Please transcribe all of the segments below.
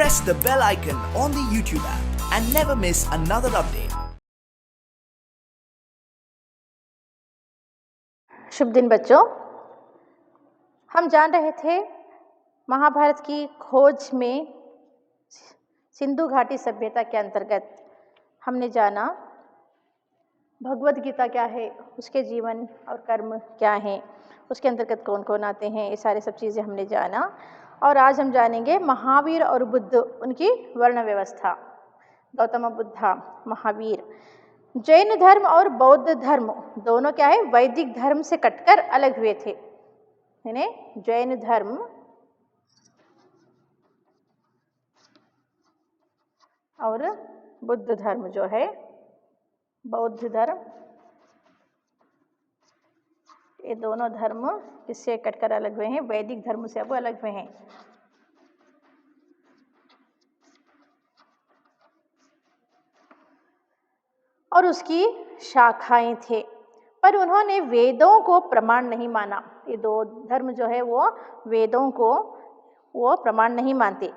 press the bell icon on the YouTube app and never miss another update. शुभ दिन बच्चों। हम जान रहे थे महाभारत की खोज में सिंधु घाटी सभ्यता के अंतर्गत हमने जाना भगवद गीता क्या है, उसके जीवन और कर्म क्या हैं, उसके अंतर्गत कौन कौन आते हैं, ये सारे सब चीज़ें हमने जाना। और आज हम जानेंगे महावीर और बुद्ध, उनकी वर्ण व्यवस्था। गौतम बुद्धा, महावीर। जैन धर्म और बौद्ध धर्म दोनों क्या है, वैदिक धर्म से कटकर अलग हुए थे। यानी जैन धर्म और बुद्ध धर्म जो है, बौद्ध धर्म, ये दोनों धर्म किससे कटकर अलग हुए हैं, वैदिक धर्म से अब अलग हुए हैं। और उसकी शाखाएं थे, पर उन्होंने वेदों को प्रमाण नहीं माना। ये दो धर्म जो है वो वेदों को वो प्रमाण नहीं मानते।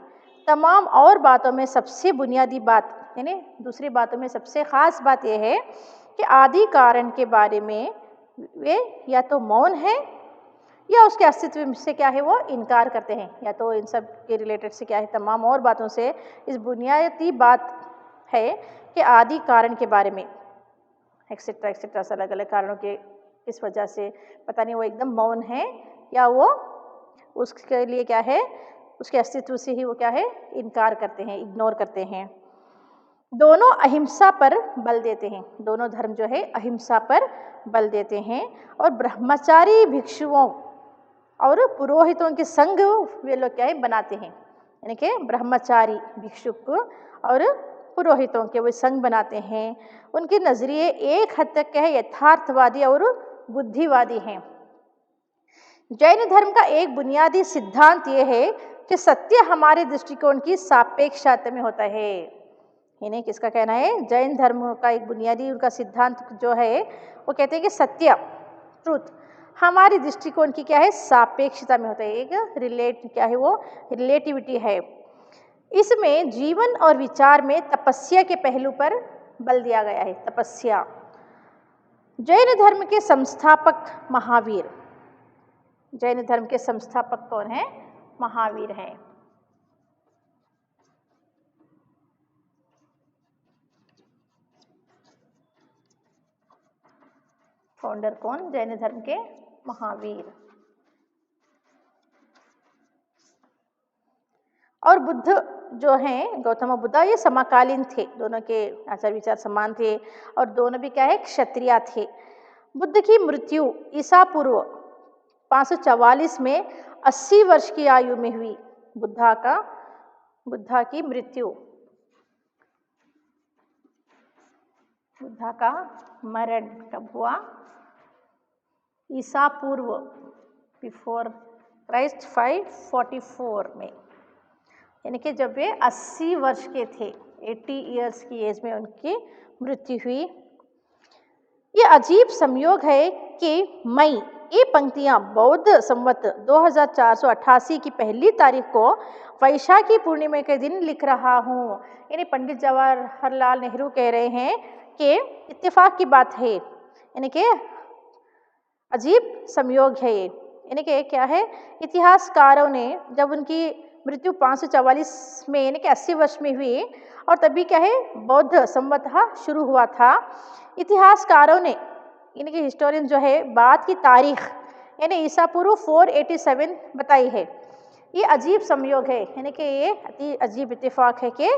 तमाम और बातों में सबसे बुनियादी बात, यानी दूसरी बातों में सबसे खास बात यह है कि आदि कारण के बारे में वे या तो मौन है या उसके अस्तित्व से क्या है वो इनकार करते हैं, या तो इन सब के रिलेटेड से क्या है, तमाम और बातों से इस बुनियादी बात है कि आदि कारण के बारे में एक्सेट्रा एक्सेट्रा अलग अलग कारणों के इस वजह से पता नहीं वो एकदम मौन है या वो उसके लिए क्या है, उसके अस्तित्व से ही वो क्या है इनकार करते हैं, इग्नोर करते हैं। दोनों अहिंसा पर बल देते हैं, दोनों धर्म जो है अहिंसा पर बल देते हैं। और ब्रह्मचारी भिक्षुओं और पुरोहितों के संग वे लोग क्या है बनाते हैं, यानी कि ब्रह्मचारी भिक्षुक और पुरोहितों के वे संग बनाते हैं। उनके नजरिए एक हद तक क्या है यथार्थवादी और बुद्धिवादी हैं। जैन धर्म का एक बुनियादी सिद्धांत यह है कि सत्य हमारे दृष्टिकोण की सापेक्षता में होता है। यानी किसका कहना है, जैन धर्म का एक बुनियादी उनका सिद्धांत जो है वो कहते हैं कि सत्य, ट्रुथ, हमारी दृष्टिकोण की क्या है सापेक्षता में होता है। एक क्या है वो रिलेटिविटी है। इसमें जीवन और विचार में तपस्या के पहलू पर बल दिया गया है, तपस्या। जैन धर्म के संस्थापक महावीर, जैन धर्म के संस्थापक कौन है, महावीर हैं। फाउंडर कौन, जैन धर्म के महावीर। और बुद्ध जो हैं, गौतम बुद्धा, ये समकालीन थे, दोनों के आचार विचार समान थे और दोनों भी क्या है क्षत्रिय थे। बुद्ध की मृत्यु ईसा पूर्व 544 में 80 वर्ष की आयु में हुई। बुद्धा की मृत्यु, बुद्धा का मरण कब हुआ, ईसा पूर्व बिफोर क्राइस्ट 544 में, यानी कि जब वे 80 वर्ष के थे, 80 ईयर्स की एज में उनकी मृत्यु हुई। ये अजीब संयोग है कि मई, ये पंक्तियां बौद्ध संवत 2488 की पहली तारीख को वैशाखी पूर्णिमा के दिन लिख रहा हूँ। यानी पंडित जवाहरलाल नेहरू कह रहे हैं कि इत्तेफाक की बात है, यानी कि अजीब संयोग है ये। यानी कि क्या है, इतिहासकारों ने जब उनकी मृत्यु 544 में यानी कि 80 वर्ष में हुई और तभी क्या है बौद्ध संवत शुरू हुआ था, इतिहासकारों ने यानी कि हिस्टोरियन जो है बाद की तारीख यानी ईसा पूर्व 487 बताई है। ये अजीब संयोग है, यानी कि ये अति अजीब इत्तेफाक है कि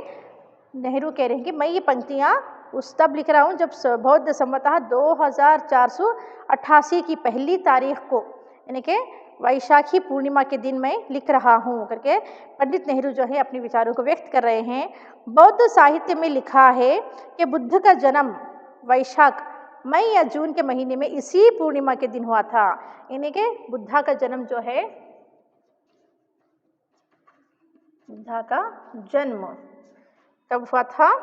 नेहरू कह रहे हैं कि मैं ये पंक्तियाँ उस तब लिख रहा हूँ जब बौद्ध संवत 2488 की पहली तारीख को यानी कि वैशाखी पूर्णिमा के दिन मैं लिख रहा हूँ करके पंडित नेहरू जो है अपने विचारों को व्यक्त कर रहे हैं। बौद्ध साहित्य में लिखा है कि बुद्ध का जन्म वैशाख, मई या जून के महीने में इसी पूर्णिमा के दिन हुआ था। यानी कि बुद्धा का जन्म जो है, बुद्धा का जन्म कब हुआ था,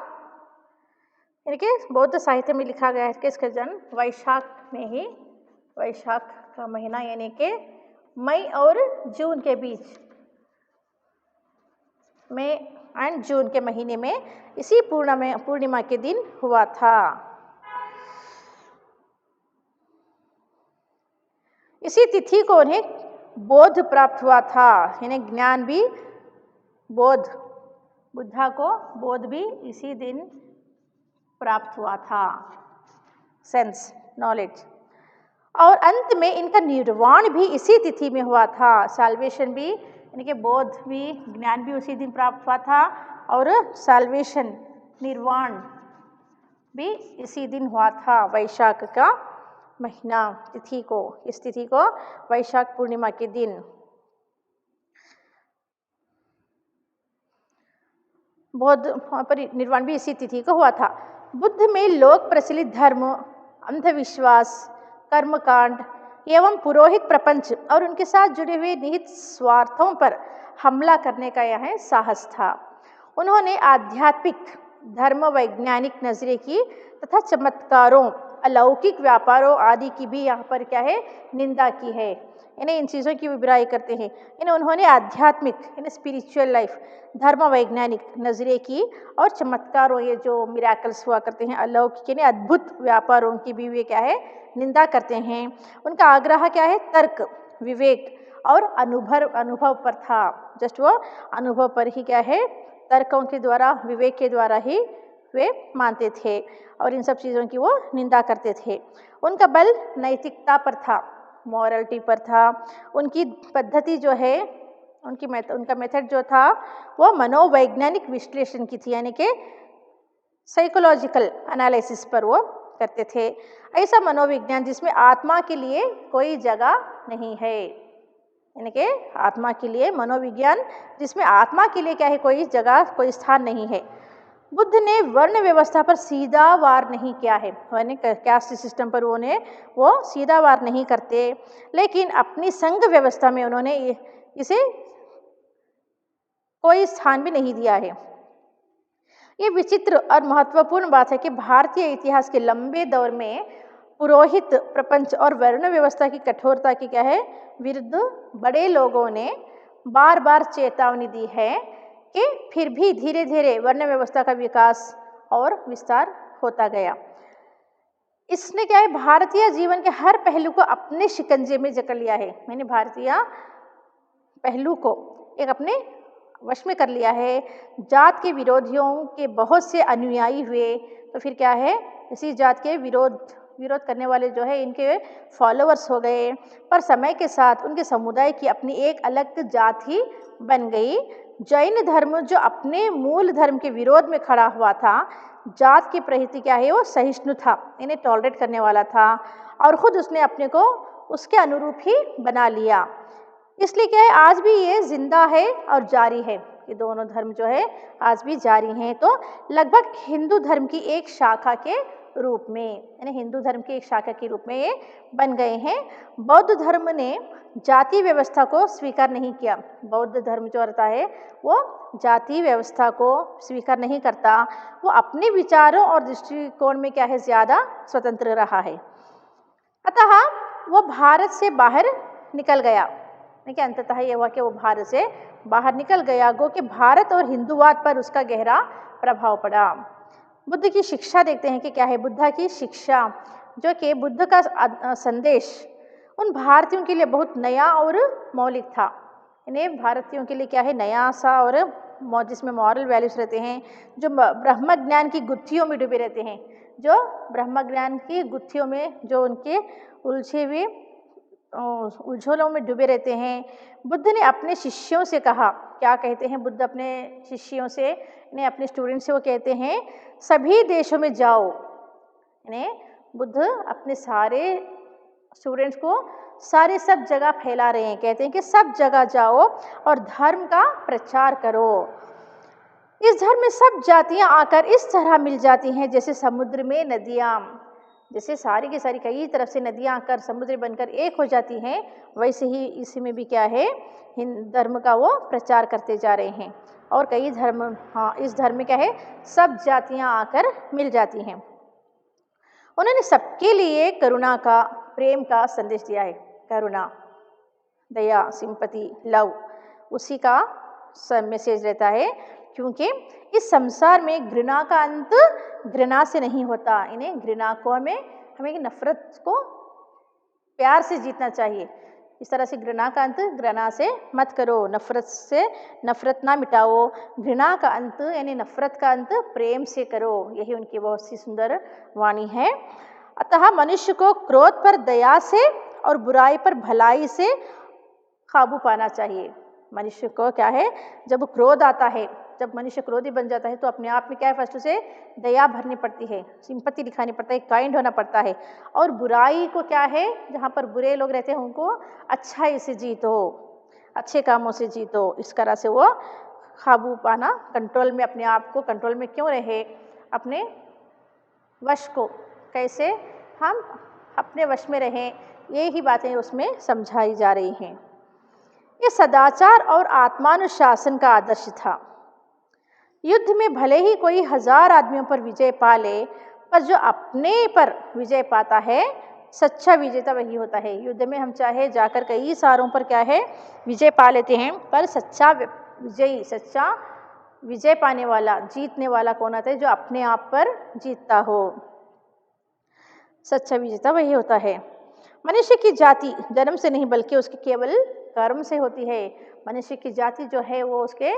यानी कि बौद्ध साहित्य में लिखा गया है कि इसका जन्म वैशाख में ही, वैशाख का महीना यानी कि मई और जून के बीच में एंड जून के महीने में इसी पूर्णिमा के दिन हुआ था। इसी तिथि को उन्हें बोध प्राप्त हुआ था, इन्हें ज्ञान भी बुद्धा को बोध भी इसी दिन प्राप्त हुआ था, सेंस नॉलेज। और अंत में इनका निर्वाण भी इसी तिथि में हुआ था। साल्वेशन भी, इनके बोध भी, ज्ञान भी उसी दिन प्राप्त हुआ था और साल्वेशन निर्वाण भी इसी दिन हुआ था, वैशाख का महीना तिथि को, इस तिथि को वैशाख पूर्णिमा के दिन। बौद्ध परिनिर्वाण भी इसी तिथि को हुआ था। बुद्ध में लोक प्रचलित धर्म, अंधविश्वास, कर्मकांड एवं पुरोहित प्रपंच और उनके साथ जुड़े हुए निहित स्वार्थों पर हमला करने का यह साहस था। उन्होंने आध्यात्मिक, धर्म, वैज्ञानिक नजरिए की तथा चमत्कारों, अलौकिक व्यापारों आदि की भी यहाँ पर क्या है, निंदा की है। इन्हें इन चीज़ों की बुराई करते हैं। उन्होंने आध्यात्मिक, स्पिरिचुअल लाइफ, धर्म वैज्ञानिक नजरिए की और चमत्कारों, ये जो मिराकल्स हुआ करते हैं, अलौकिक अद्भुत व्यापारों की भी वे क्या है, निंदा करते हैं। उनका आग्रह क्या है, तर्क, विवेक और अनुभव पर था। जस्ट वो अनुभव पर ही क्या है, तर्कों के द्वारा, विवेक के द्वारा ही वे मानते थे और इन सब चीज़ों की वो निंदा करते थे। उनका बल नैतिकता पर था, मॉरलिटी पर था। उनकी पद्धति जो है, उनका मेथड जो था वो मनोवैज्ञानिक विश्लेषण की थी, यानी कि साइकोलॉजिकल एनालिसिस पर वो करते थे। ऐसा मनोविज्ञान जिसमें आत्मा के लिए कोई जगह नहीं है, यानी कि आत्मा के लिए मनोविज्ञान जिसमें आत्मा के लिए क्या है, कोई जगह, कोई स्थान नहीं है। बुद्ध ने वर्ण व्यवस्था पर सीधा वार नहीं किया है, यानी कास्ट सिस्टम पर वो सीधा वार नहीं करते, लेकिन अपनी संघ व्यवस्था में उन्होंने इसे कोई स्थान भी नहीं दिया है। ये विचित्र और महत्वपूर्ण बात है कि भारतीय इतिहास के लंबे दौर में पुरोहित प्रपंच और वर्ण व्यवस्था की कठोरता की क्या है, विरुद्ध बड़े लोगों ने बार बार चेतावनी दी है कि फिर भी धीरे धीरे वर्ण व्यवस्था का विकास और विस्तार होता गया। इसने क्या है, भारतीय जीवन के हर पहलू को अपने शिकंजे में जकड़ लिया है। मैंने भारतीय पहलू को एक अपने वश में कर लिया है। जात के विरोधियों के बहुत से अनुयायी हुए, तो फिर क्या है, इसी जात के विरोध करने वाले जो है, इनके फॉलोअर्स हो गए। पर समय के साथ उनके समुदाय की अपनी एक अलग जात ही बन गई। जैन धर्म जो अपने मूल धर्म के विरोध में खड़ा हुआ था, जात के प्रति क्या है, वो सहिष्णु था, इन्हें टॉलरेट करने वाला था और खुद उसने अपने को उसके अनुरूप ही बना लिया। इसलिए क्या है, आज भी ये जिंदा है और जारी है। ये दोनों धर्म जो है आज भी जारी हैं। तो लगभग हिंदू धर्म की एक शाखा के रूप में, यानी हिंदू धर्म की एक शाखा के रूप में ये बन गए हैं। बौद्ध धर्म ने जाति व्यवस्था को स्वीकार नहीं किया। बौद्ध धर्म जो रहता है वो जाति व्यवस्था को स्वीकार नहीं करता, वो अपने विचारों और दृष्टिकोण में क्या है, ज़्यादा स्वतंत्र रहा है। अतः वो भारत से बाहर निकल गया। देखिए, अंततः ये हुआ कि वो भारत से बाहर निकल गया, गो कि भारत और हिंदुवाद पर उसका गहरा प्रभाव पड़ा। बुद्ध की शिक्षा देखते हैं कि क्या है, बुद्धा की शिक्षा, जो कि बुद्ध का संदेश उन भारतीयों के लिए बहुत नया और मौलिक था। इन्हें भारतीयों के लिए क्या है, नया सा और जिसमें मॉरल वैल्यूज रहते हैं, जो ब्रह्म ज्ञान की गुत्थियों में डूबे रहते हैं, जो ब्रह्म ज्ञान की गुत्थियों में, जो उनके उलझे हुए उलझोलों में डूबे रहते हैं। बुद्ध ने अपने शिष्यों से कहा, क्या कहते हैं बुद्ध अपने शिष्यों से, इन्हें अपने स्टूडेंट से वो कहते हैं, सभी देशों में जाओ। इन्हें बुद्ध अपने सारे स्टूडेंट्स को सब जगह फैला रहे हैं। कहते हैं कि सब जगह जाओ और धर्म का प्रचार करो। इस धर्म में सब जातियां आकर इस तरह मिल जाती हैं जैसे समुद्र में नदियाँ, जैसे सारी की सारी कई तरफ से नदियां आकर समुद्र बनकर एक हो जाती हैं, वैसे ही इसमें भी क्या है, हिंदू धर्म का वो प्रचार करते जा रहे हैं। और कई धर्म, इस धर्म में क्या है, सब जातियां आकर मिल जाती हैं। उन्होंने सबके लिए करुणा का, प्रेम का संदेश दिया है। करुणा, दया, सिंपैथी, लव, उसी का सब मैसेज रहता है। क्योंकि इस संसार में घृणा का अंत घृणा से नहीं होता। इन्हें घृणा को हमें नफरत को प्यार से जीतना चाहिए। इस तरह से घृणा का अंत घृणा से मत करो, नफरत से नफरत ना मिटाओ। घृणा का अंत यानी नफरत का अंत प्रेम से करो। यही उनकी बहुत सी सुंदर वाणी है। अतः मनुष्य को क्रोध पर दया से और बुराई पर भलाई से काबू पाना चाहिए। मनुष्य को क्या है, जब क्रोध आता है, जब मनुष्य क्रोधी बन जाता है तो अपने आप में क्या है, फर्स्ट से दया भरनी पड़ती है, सिंपैथी दिखानी पड़ता है, काइंड होना पड़ता है। और बुराई को क्या है, जहाँ पर बुरे लोग रहते हैं उनको अच्छाई से जीतो, अच्छे कामों से जीतो। इस तरह से वो काबू पाना, कंट्रोल में, अपने आप को कंट्रोल में क्यों रहे, अपने वश को कैसे हम अपने वश में रहें, ये ही बातें उसमें समझाई जा रही हैं। ये सदाचार और आत्मानुशासन का आदर्श था। युद्ध में भले ही कोई 1000 आदमियों पर विजय पा ले, पर जो अपने पर विजय पाता है, सच्चा विजेता वही होता है। युद्ध में हम चाहे जाकर कई सारों पर क्या है, विजय पा लेते हैं, पर सच्चा विजयी, सच्चा विजय पाने वाला, जीतने वाला कौन आता है, जो अपने आप पर जीतता हो। सच्चा विजेता वही होता है। मनुष्य की जाति जन्म से नहीं बल्कि उसके केवल कर्म से होती है। मनुष्य की जाति जो है वो उसके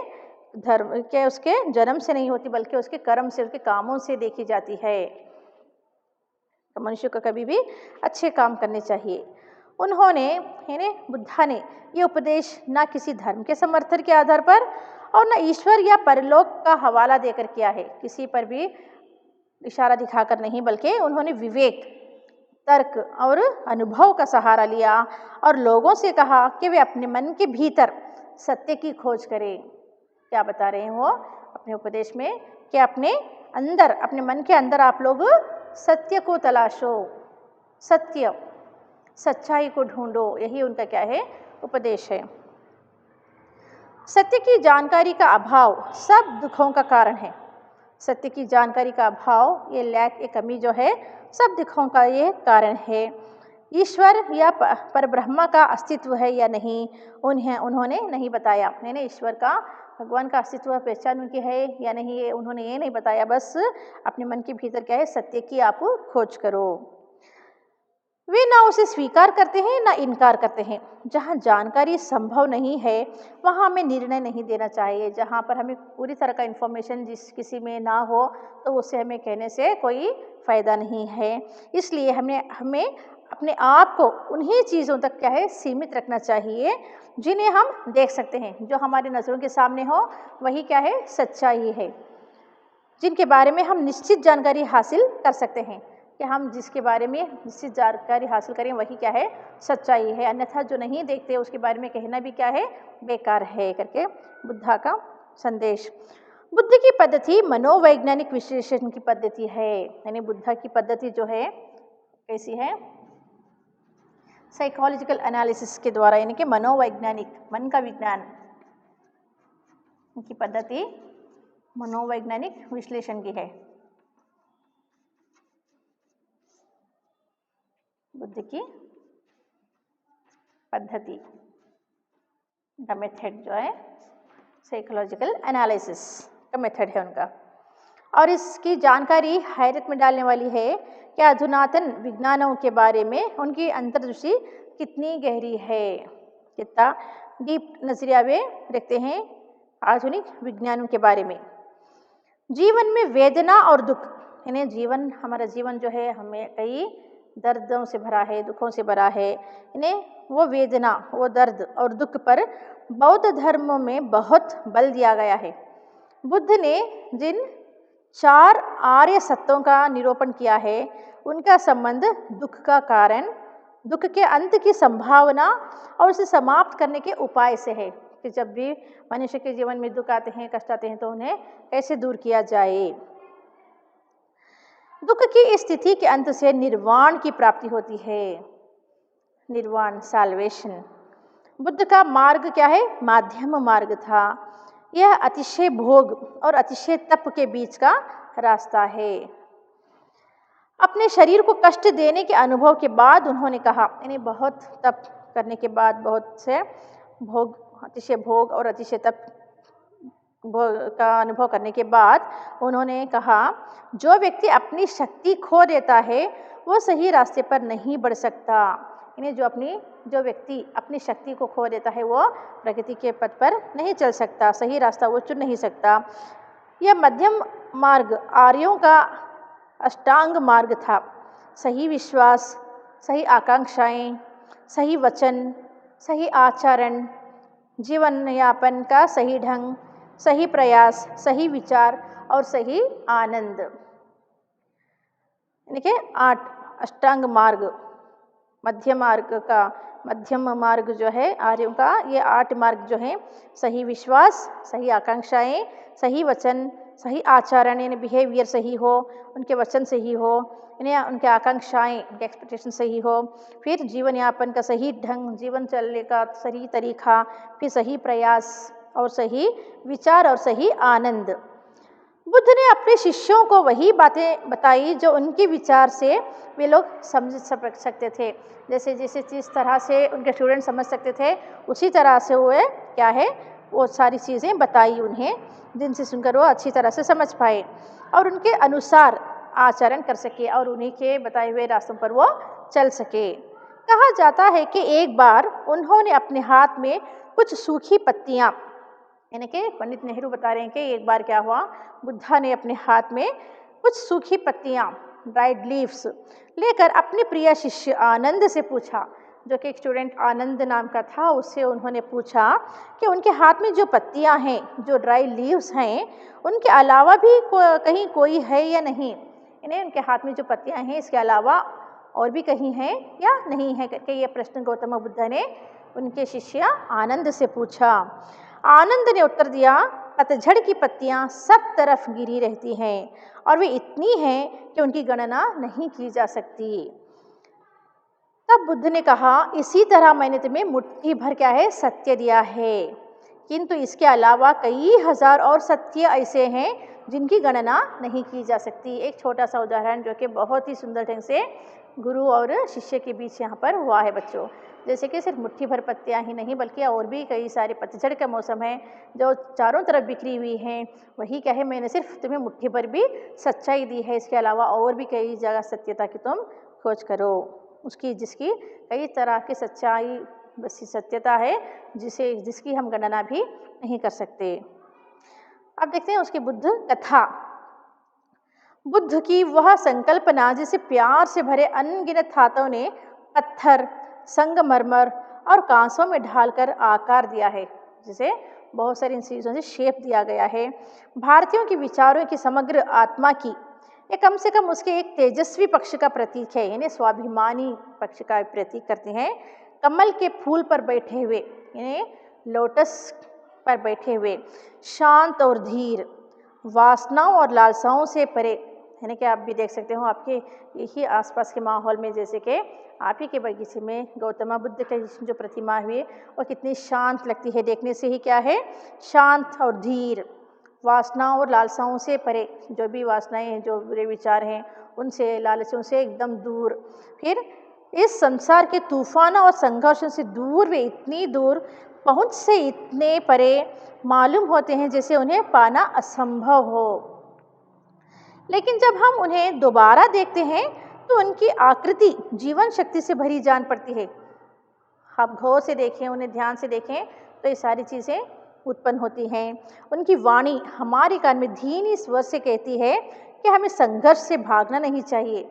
धर्म के, उसके जन्म से नहीं होती बल्कि उसके कर्म से, उसके कामों से देखी जाती है। तो मनुष्य को कभी भी अच्छे काम करने चाहिए। उन्होंने यानी बुद्धा ने ये उपदेश ना किसी धर्म के समर्थन के आधार पर और न ईश्वर या परलोक का हवाला देकर किया है, किसी पर भी इशारा दिखाकर नहीं, बल्कि उन्होंने विवेक, तर्क और अनुभव का सहारा लिया और लोगों से कहा कि वे अपने मन के भीतर सत्य की खोज करें। क्या बता रहे हैं वो अपने उपदेश में, कि अपने अंदर, अपने मन के अंदर आप लोग सत्य को तलाशो, सत्य, सच्चाई को ढूंढो। यही उनका क्या है, उपदेश है। सत्य की जानकारी का अभाव सब दुखों का कारण है। सत्य की जानकारी का अभाव, ये लैक, ये कमी जो है, सब दुखों का ये कारण है। ईश्वर या परब्रह्मा का अस्तित्व है या नहीं, उन्होंने नहीं बताया। यानी ईश्वर का, भगवान का अस्तित्व, पहचान उनकी है या नहीं, ये उन्होंने ये नहीं बताया। बस अपने मन के भीतर क्या है, सत्य की आप खोज करो। वे ना उसे स्वीकार करते हैं ना इनकार करते हैं। जहाँ जानकारी संभव नहीं है वहाँ हमें निर्णय नहीं देना चाहिए। जहाँ पर हमें पूरी तरह का इन्फॉर्मेशन किसी में ना हो तो उससे हमें कहने से कोई फ़ायदा नहीं है। इसलिए हमें अपने आप को उन्हीं चीज़ों तक क्या है, सीमित रखना चाहिए जिन्हें हम देख सकते हैं, जो हमारी नज़रों के सामने हो, वही क्या है, सच्चाई है। जिनके बारे में हम निश्चित जानकारी हासिल कर सकते हैं, कि हम जिसके बारे में निश्चित जानकारी हासिल करें वही क्या है, सच्चाई है। अन्यथा जो नहीं देखते उसके बारे में कहना भी क्या है, बेकार है, करके बुद्धा का संदेश। बुद्ध की पद्धति मनोवैज्ञानिक विश्लेषण की पद्धति है। यानी बुद्धा की पद्धति जो है कैसी है, साइकोलॉजिकल एनालिसिस के द्वारा, यानी कि मनोवैज्ञानिक, मन का विज्ञान की पद्धति मनोवैज्ञानिक विश्लेषण की है। बुद्ध की पद्धति, द मेथड जो है साइकोलॉजिकल एनालिसिस का मेथड है उनका। और इसकी जानकारी हैरत में डालने वाली है कि अधुनातन विज्ञानों के बारे में उनकी अंतर्दृष्टि कितनी गहरी है, कितना डीप नजरिया वे रखते हैं आधुनिक विज्ञानों के बारे में। जीवन में वेदना और दुख, यानी जीवन, हमारा जीवन जो है हमें कई दर्दों से भरा है, दुखों से भरा है। इन्हें वो वेदना, वो दर्द और दुख पर बौद्ध धर्म में बहुत बल दिया गया है। बुद्ध ने जिन 4 आर्य सत्यों का निरूपण किया है, उनका संबंध दुख का कारण, दुख के अंत की संभावना और उसे समाप्त करने के उपाय से है। कि जब भी मनुष्य के जीवन में दुख आते हैं, कष्ट आते हैं, तो उन्हें कैसे दूर किया जाए। दुख की इस स्थिति के अंत से निर्वाण की प्राप्ति होती है। निर्वाण, साल्वेशन। बुद्ध का मार्ग क्या है, माध्यम मार्ग था। यह अतिशय भोग और अतिशय तप के बीच का रास्ता है। अपने शरीर को कष्ट देने के अनुभव के बाद उन्होंने कहा, यानी बहुत तप करने के बाद, बहुत से भोग, अतिशय भोग और अतिशय तप का अनुभव करने के बाद उन्होंने कहा, जो व्यक्ति अपनी शक्ति खो देता है वो सही रास्ते पर नहीं बढ़ सकता। यानी जो व्यक्ति अपनी शक्ति को खो देता है वो प्रगति के पथ पर नहीं चल सकता, सही रास्ता वो चुन नहीं सकता। यह मध्यम मार्ग आर्यों का अष्टांग मार्ग था। सही विश्वास, सही आकांक्षाएं, सही वचन, सही आचरण, जीवन यापन का सही ढंग, सही प्रयास, सही विचार और सही आनंद। देखिए 8 अष्टांग मार्ग, मध्यम मार्ग जो है आर्यों का, ये 8 मार्ग जो है, सही विश्वास, सही आकांक्षाएं, सही वचन, सही आचरण यानी बिहेवियर सही हो, उनके वचन सही हो, यानी उनके आकांक्षाएं, उनके एक्सपेक्टेशन सही हो, फिर जीवन यापन का सही ढंग, जीवन चलने का सही तरीका, फिर सही प्रयास और सही विचार और सही आनंद। बुद्ध ने अपने शिष्यों को वही बातें बताई जो उनके विचार से वे लोग समझ सकते थे। जैसे जिस तरह से उनके स्टूडेंट समझ सकते थे उसी तरह से वो क्या है वो सारी चीज़ें बताई उन्हें, जिनसे सुनकर वो अच्छी तरह से समझ पाए और उनके अनुसार आचरण कर सके और उन्हीं के बताए हुए रास्तों पर वो चल सके। कहा जाता है कि एक बार उन्होंने अपने हाथ में कुछ सूखी पत्तियाँ, यानी कि पंडित नेहरू बता रहे हैं कि एक बार क्या हुआ, बुद्धा ने अपने हाथ में कुछ सूखी पत्तियाँ, ड्राइड लीव्स लेकर अपने प्रिय शिष्य आनंद से पूछा, जो कि एक स्टूडेंट आनंद नाम का था, उससे उन्होंने पूछा कि उनके हाथ में जो पत्तियाँ हैं, जो ड्राई लीव्स हैं, उनके अलावा भी कहीं कोई है या नहीं। इन्हें उनके हाथ में जो पत्तियाँ हैं इसके अलावा और भी कहीं हैं या नहीं है करके ये प्रश्न गौतम बुद्ध ने उनके शिष्य आनंद से पूछा। आनंद ने उत्तर दिया, पतझड़ की पत्तियां सब तरफ गिरी रहती हैं और वे इतनी हैं कि उनकी गणना नहीं की जा सकती। तब बुद्ध ने कहा, इसी तरह मैंने तुम्हें मुट्ठी भर क्या है सत्य दिया है, किंतु इसके अलावा कई हजार और सत्य ऐसे हैं जिनकी गणना नहीं की जा सकती। एक छोटा सा उदाहरण जो कि बहुत ही सुंदर ढंग से गुरु और शिष्य के बीच यहाँ पर हुआ है बच्चों। जैसे कि सिर्फ मुट्ठी भर पत्तियाँ ही नहीं बल्कि और भी कई सारे, पतझड़ का मौसम है जो चारों तरफ बिखरी हुई हैं, वही क्या है मैंने सिर्फ तुम्हें मुट्ठी भर भी सच्चाई दी है, इसके अलावा और भी कई जगह सत्यता की तुम खोज करो, जिसकी कई तरह की सच्चाई बसी सत्यता है जिसकी हम गणना भी नहीं कर सकते। अब देखते हैं उसकी बुद्ध कथा। बुद्ध की वह संकल्पना जिसे प्यार से भरे अनगिनत हाथों ने पत्थर, संगमरमर और कांसों में ढालकर आकार दिया है, जिसे बहुत सारी इन चीज़ों से शेप दिया गया है, भारतीयों के विचारों की समग्र आत्मा की, ये कम से कम उसके एक तेजस्वी पक्ष का प्रतीक है, यानी स्वाभिमानी पक्ष का प्रतीक करते हैं। कमल के फूल पर बैठे हुए, यानी लोटस पर बैठे हुए, शांत और धीर, वासनाओं और लालसाओं से परे, यानी कि आप भी देख सकते हो आपके यही आसपास के माहौल में, जैसे कि आप ही के बगीचे में गौतम बुद्ध की जो प्रतिमा हुई वो कितनी शांत लगती है, देखने से ही क्या है शांत और धीर, वासनाओं और लालसाओं से परे, जो भी वासनाएं हैं, जो बुरे विचार हैं उनसे, लालचों से एकदम दूर, फिर इस संसार के तूफानों और संघर्षों से दूर, वे इतनी दूर, पहुंच से इतने परे मालूम होते हैं जैसे उन्हें पाना असंभव हो। लेकिन जब हम उन्हें दोबारा देखते हैं तो उनकी आकृति जीवन शक्ति से भरी जान पड़ती है। आप गौर से देखें, उन्हें ध्यान से देखें तो ये सारी चीज़ें उत्पन्न होती हैं। उनकी वाणी हमारे कान में धीमी स्वर से कहती है कि हमें संघर्ष से भागना नहीं चाहिए।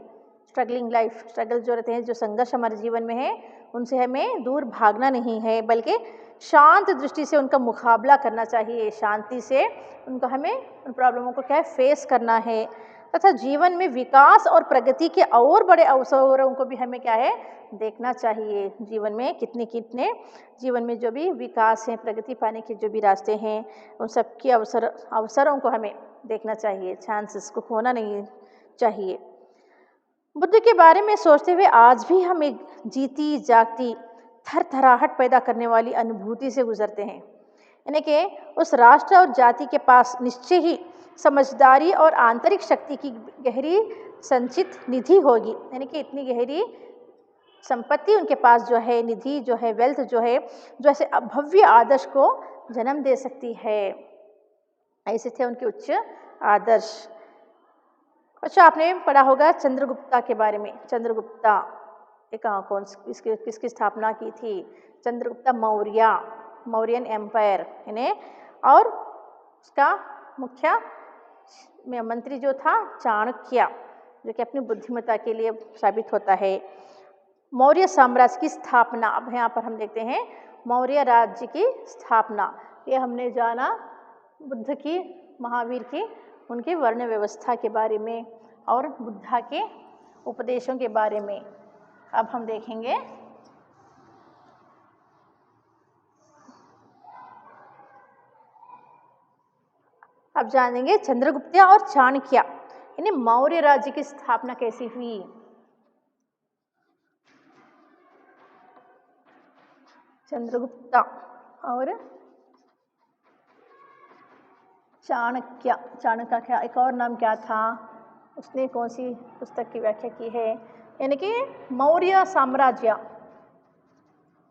स्ट्रगलिंग लाइफ, स्ट्रगल जो रहते हैं, जो संघर्ष हमारे जीवन में है, उनसे हमें दूर भागना नहीं है, बल्कि शांत दृष्टि से उनका मुकाबला करना चाहिए। शांति से उनको, हमें उन प्रॉब्लमों को क्या है फेस करना है, तथा जीवन में विकास और प्रगति के और बड़े अवसरों को भी हमें क्या है देखना चाहिए। जीवन में कितने जीवन में जो भी विकास है, प्रगति पाने के जो भी रास्ते हैं, उन सब के अवसरों को हमें देखना चाहिए, चांसेस को खोना नहीं चाहिए। बुद्ध के बारे में सोचते हुए आज भी हम एक जीती जागती थरथराहट पैदा करने वाली अनुभूति से गुजरते हैं, यानी कि उस राष्ट्र और जाति के पास निश्चय ही समझदारी और आंतरिक शक्ति की गहरी संचित निधि होगी, यानी कि इतनी गहरी संपत्ति उनके पास जो है, निधि जो है, वेल्थ जो है, जो ऐसे भव्य आदर्श को जन्म दे सकती है। ऐसे थे उनके उच्च आदर्श। अच्छा, आपने पढ़ा होगा चंद्रगुप्ता के बारे में। चंद्रगुप्ता एक किसकी स्थापना की थी? चंद्रगुप्ता मौर्य, मौर्यन एम्पायर इन्हें, और उसका मुख्य मंत्री जो था चाणक्य, जो कि अपनी बुद्धिमत्ता के लिए साबित होता है। मौर्य साम्राज्य की स्थापना, अब यहाँ पर हम देखते हैं मौर्य राज्य की स्थापना। ये हमने जाना बुद्ध की, महावीर की, उनकी वर्ण व्यवस्था के बारे में और बुद्धा के उपदेशों के बारे में। अब हम देखेंगे अब जानेंगे चंद्रगुप्त और चाणक्य यानी मौर्य राज्य की स्थापना कैसी हुई। चंद्रगुप्त और चाणक्य, चाणक्य का एक और नाम क्या था? उसने कौन सी पुस्तक की व्याख्या की है? यानी कि मौर्य साम्राज्य,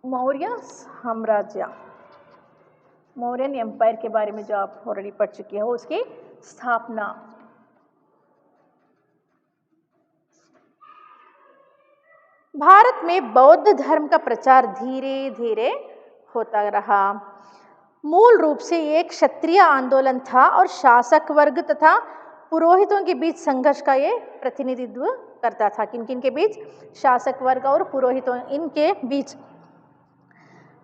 मौर्य साम्राज्य, मौर्यन एम्पायर के बारे में जो आप ऑलरेडी पढ़ चुके हो, उसकी स्थापना। भारत में बौद्ध धर्म का प्रचार धीरे धीरे होता रहा। मूल रूप से ये एक क्षत्रिय आंदोलन था और शासक वर्ग तथा पुरोहितों के बीच संघर्ष का ये प्रतिनिधित्व करता था। किन किन के बीच? शासक वर्ग और पुरोहितों, इनके बीच।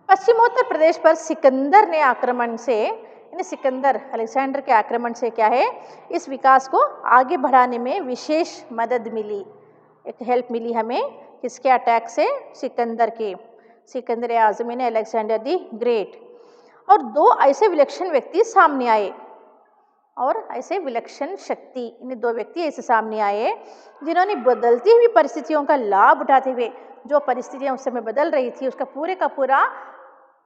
पश्चिमोत्तर प्रदेश पर सिकंदर ने आक्रमण से, यानी सिकंदर अलेक्जेंडर के आक्रमण से क्या है, इस विकास को आगे बढ़ाने में विशेष मदद मिली, एक हेल्प मिली हमें। किसके अटैक से? सिकंदर के, सिकंदर आज़म ने, अलेक्जेंडर दी ग्रेट। और दो ऐसे विलक्षण व्यक्ति सामने आए, और ऐसे विलक्षण शक्ति, इन दो व्यक्ति ऐसे सामने आए जिन्होंने बदलती हुई परिस्थितियों का लाभ उठाते हुए, जो परिस्थितियां उस समय बदल रही थी उसका पूरे का पूरा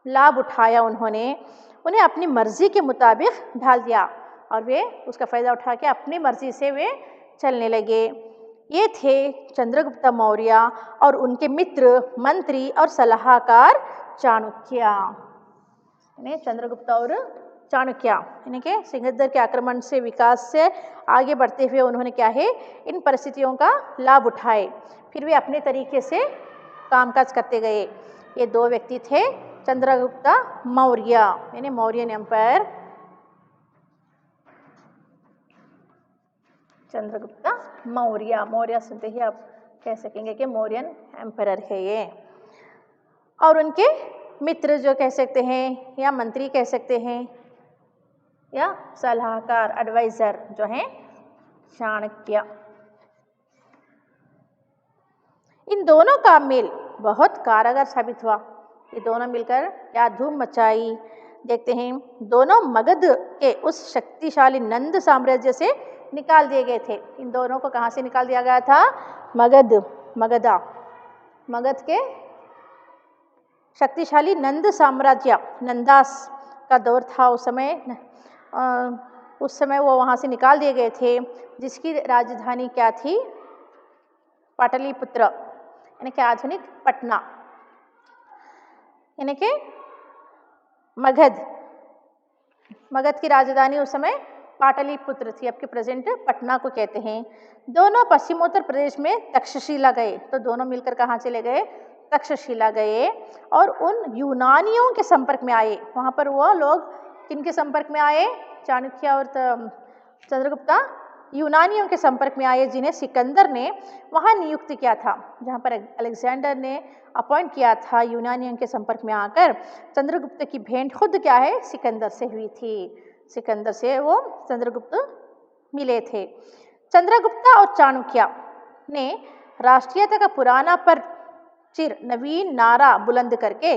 लाभ उठाया उन्होंने, उन्हें अपनी मर्जी के मुताबिक ढाल दिया और वे उसका फ़ायदा उठा के अपनी मर्जी से वे चलने लगे। ये थे चंद्रगुप्त मौर्य और उनके मित्र, मंत्री और सलाहकार चाणक्य। चंद्रगुप्त और चाणक्य यानी कि सिकंदर के आक्रमण से, विकास से आगे बढ़ते हुए उन्होंने क्या है, इन परिस्थितियों का लाभ उठाए, फिर वे अपने तरीके से कामकाज करते गए। ये दो व्यक्ति थे चंद्रगुप्त मौर्य यानी मौर्यन एम्पायर, चंद्रगुप्त मौर्य, मौर्य सुनते ही आप कह सकेंगे कि मौर्यन एम्पायर है ये। और उनके मित्र जो कह सकते हैं, या मंत्री कह सकते हैं, या सलाहकार, एडवाइजर जो हैं चाणक्य। इन दोनों का मेल बहुत कारगर साबित हुआ। ये दोनों मिलकर क्या धूम मचाई। देखते हैं, दोनों मगध के उस शक्तिशाली नंद साम्राज्य से निकाल दिए गए थे। इन दोनों को कहाँ से निकाल दिया गया था? मगध, मगधा, मगध के शक्तिशाली नंद साम्राज्य, नंदास का दौर था उस समय वो वहाँ से निकाल दिए गए थे, जिसकी राजधानी क्या थी? पाटलिपुत्र यानी कि आधुनिक पटना, यानी कि मगध, मगध की राजधानी उस समय पाटलिपुत्र थी, अब के प्रेजेंट पटना को कहते हैं। दोनों पश्चिमोत्तर प्रदेश में तक्षशिला गए, तो दोनों मिलकर कहाँ चले गए? तक्षशिला गए और उन यूनानियों के संपर्क में आए। वहाँ पर वो लोग किनके संपर्क में आए? चाणक्य और चंद्रगुप्ता यूनानियों के संपर्क में आए, जिन्हें सिकंदर ने वहाँ नियुक्त किया था, जहाँ पर अलेक्जेंडर ने अपॉइंट किया था। यूनानियों के संपर्क में आकर चंद्रगुप्त की भेंट खुद क्या है? सिकंदर से हुई थी। सिकंदर से वो चंद्रगुप्त मिले थे। चंद्रगुप्ता और चाणक्य ने राष्ट्रीयता का पुराना पर चिर नवीन नारा बुलंद करके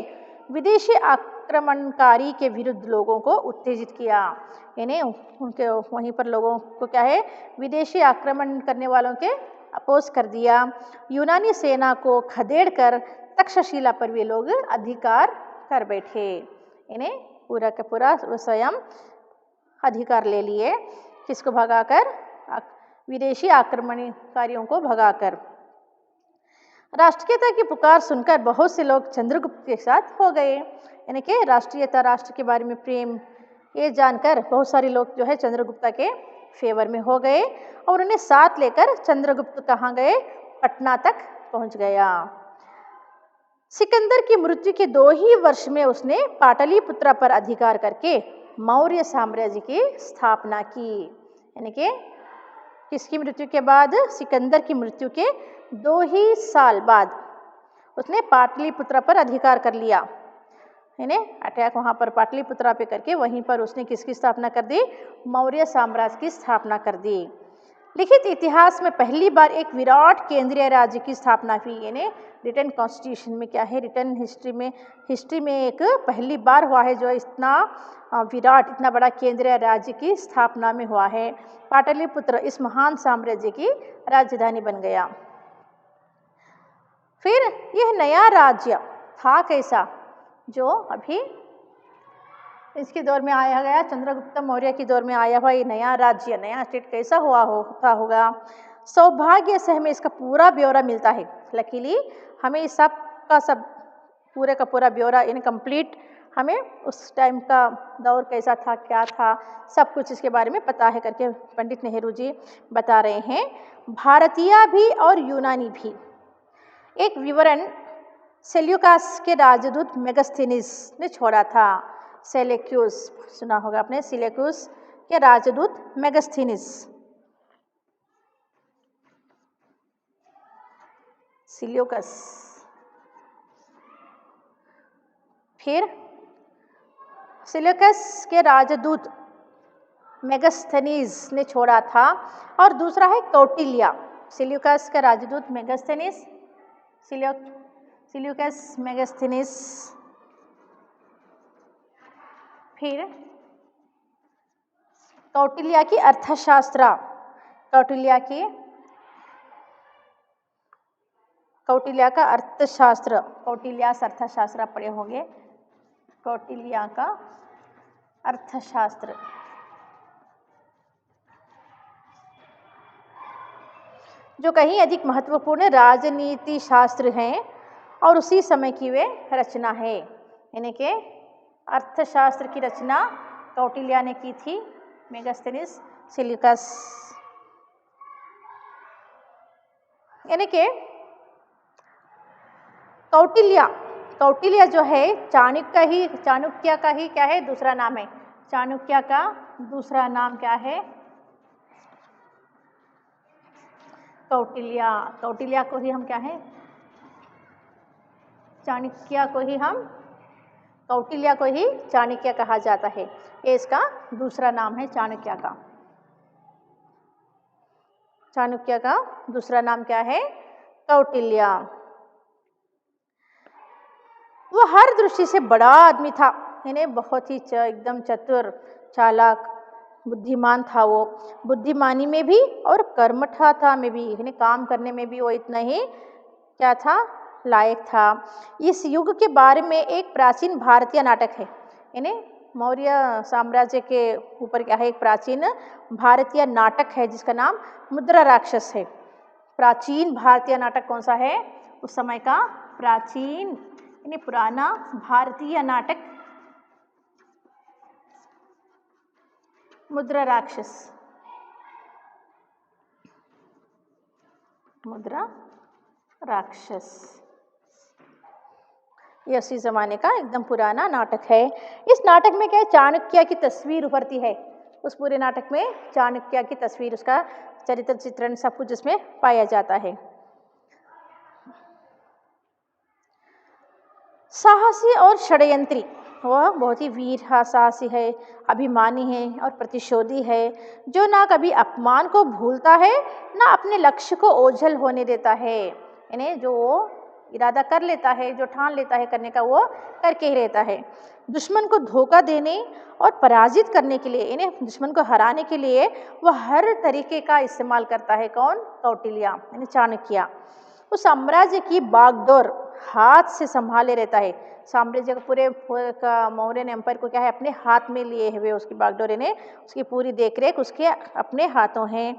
विदेशी आक्रमणकारी के विरुद्ध लोगों को उत्तेजित किया। यानी उनके वहीं पर लोगों को क्या है? विदेशी आक्रमण करने वालों के अपोज कर दिया। यूनानी सेना को खदेड़ कर तक्षशिला पर वे लोग अधिकार कर बैठे। इन्हें पूरा का पूरा स्वयं अधिकार ले लिए। किसको भगाकर? विदेशी आक्रमणकारियों को भगाकर। राष्ट्रीयता की पुकार सुनकर बहुत से लोग चंद्रगुप्त के साथ हो गए, यानी कि राष्ट्रीयता, राष्ट्र के बारे में प्रेम, ये जानकर बहुत सारे लोग जो है चंद्रगुप्त के फेवर में हो गए और उन्हें साथ लेकर चंद्रगुप्त कहाँ गए, पटना तक पहुंच गया। सिकंदर की मृत्यु के 2 ही वर्ष में उसने पाटलिपुत्र पर अधिकार करके मौर्य साम्राज्य की स्थापना की। यानी कि किसकी मृत्यु के बाद, सिकंदर की मृत्यु के 2 ही साल बाद उसने पाटलिपुत्र पर अधिकार कर लिया। यानी अटैक वहाँ पर पाटलिपुत्र पे करके वहीं पर उसने किसकी स्थापना कर दी, मौर्य साम्राज्य की स्थापना कर दी। लिखित इतिहास में पहली बार एक विराट केंद्रीय राज्य की स्थापना हुई। यानी रिटन कॉन्स्टिट्यूशन में क्या है, रिटन हिस्ट्री में एक पहली बार हुआ है जो इतना विराट, इतना बड़ा केंद्रीय राज्य की स्थापना में हुआ है। पाटलिपुत्र इस महान साम्राज्य की राजधानी बन गया। फिर यह नया राज्य था कैसा, जो अभी इसके दौर में आया गया, चंद्रगुप्त मौर्य के दौर में आया हुआ ये नया राज्य, नया स्टेट कैसा होगा। सौभाग्य से हमें इसका पूरा ब्यौरा मिलता है। लकीली हमें इस सब का सब पूरे का पूरा ब्यौरा इनकम्प्लीट हमें उस टाइम का दौर कैसा था, क्या था, सब कुछ इसके बारे में पता है करके पंडित नेहरू जी बता रहे हैं। भारतीय भी और यूनानी भी। एक विवरण सेल्यूकस के राजदूत मेगास्थनीज ने छोड़ा था। सेलेक्यूस सुना होगा आपने, सिलेक्यूस के राजदूत मेगास्थनीज। सिल्यूकस। फिर सिल्यूकस के राजदूत मेगास्थनीज ने छोड़ा था। और दूसरा है कौटिल्य। सिल्यूकस का राजदूत मेगास्थनीज, सिल्यूकस मेगास्थनीज। फिर कौटिल्य की अर्थशास्त्र, कौटिल्य का अर्थशास्त्र, कौटिल्यास अर्थशास्त्र पढ़े होंगे। कौटिल्य का अर्थशास्त्र जो कहीं अधिक महत्वपूर्ण राजनीति शास्त्र हैं और उसी समय की वे रचना है। यानी कि अर्थशास्त्र की रचना कौटिल्य ने की थी, मेगास्थनीज, सिल्यूकस। यानी कि कौटिल्य जो है चाणक्य का ही क्या है, दूसरा नाम है। चाणक्य का दूसरा नाम क्या है, कौटिल्य को ही हम क्या है, चाणक्य को ही हम कौटिल्य को ही चाणक्य कहा जाता है। ये इसका दूसरा नाम है चाणक्य का। चाणक्य का दूसरा नाम क्या है, कौटिल्य। वो हर दृष्टि से बड़ा आदमी था, यानी बहुत ही एकदम चतुर, चालाक, बुद्धिमान था। वो बुद्धिमानी में भी और कर्मठता में भी, यानी काम करने में भी वो इतना ही क्या था, लायक था। इस युग के बारे में एक प्राचीन भारतीय नाटक है। यानी मौर्य साम्राज्य के ऊपर क्या है, एक प्राचीन भारतीय नाटक है जिसका नाम मुद्रा राक्षस है। प्राचीन भारतीय नाटक कौन सा है, उस समय का प्राचीन यानी पुराना भारतीय नाटक मुद्रा राक्षस। मुद्रा राक्षस ये उसी जमाने का एकदम पुराना नाटक है। इस नाटक में क्या है, चाणक्य की तस्वीर उभरती है। उस पूरे नाटक में चाणक्य की तस्वीर, उसका चरित्र चित्रण सब कुछ इसमें पाया जाता है। साहसी और षड्यंत्री, वह बहुत ही वीर साहसी है, अभिमानी है और प्रतिशोधी है, जो ना कभी अपमान को भूलता है ना अपने लक्ष्य को ओझल होने देता है। यानी जो इरादा कर लेता है, जो ठान लेता है करने का, वो करके ही रहता है। दुश्मन को धोखा देने और पराजित करने के लिए, यानी दुश्मन को हराने के लिए वह हर तरीके का इस्तेमाल करता है। कौन, कौटिल्य यानी चाणक्य। उस साम्राज्य की बागडोर हाथ से संभाले रहता है। साम्राज्य का पूरे का मौर्य एम्पायर को क्या है, अपने हाथ में लिए हुए उसकी बागडोर ने, उसकी पूरी देखरेख उसके अपने हाथों हैं।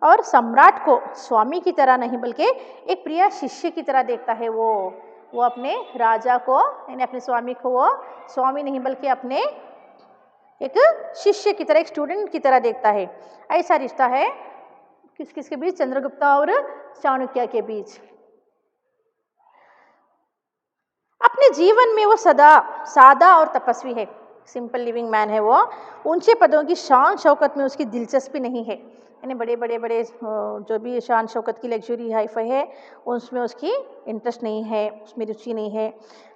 और सम्राट को स्वामी की तरह नहीं बल्कि एक प्रिय शिष्य की तरह देखता है। वो अपने राजा को यानी अपने स्वामी को वो स्वामी नहीं बल्कि अपने एक शिष्य की तरह, एक स्टूडेंट की तरह देखता है। ऐसा रिश्ता है किसके बीच? चंद्रगुप्त और चाणक्य के बीच। अपने जीवन में वो सदा सादा और तपस्वी है, सिंपल लिविंग मैन है वो। ऊंचे पदों की शान शौकत में उसकी दिलचस्पी नहीं है, यानी बड़े जो भी शान शौकत की लग्जरी हाईफाई है उसमें उसकी इंटरेस्ट नहीं है, उसमें रुचि नहीं है।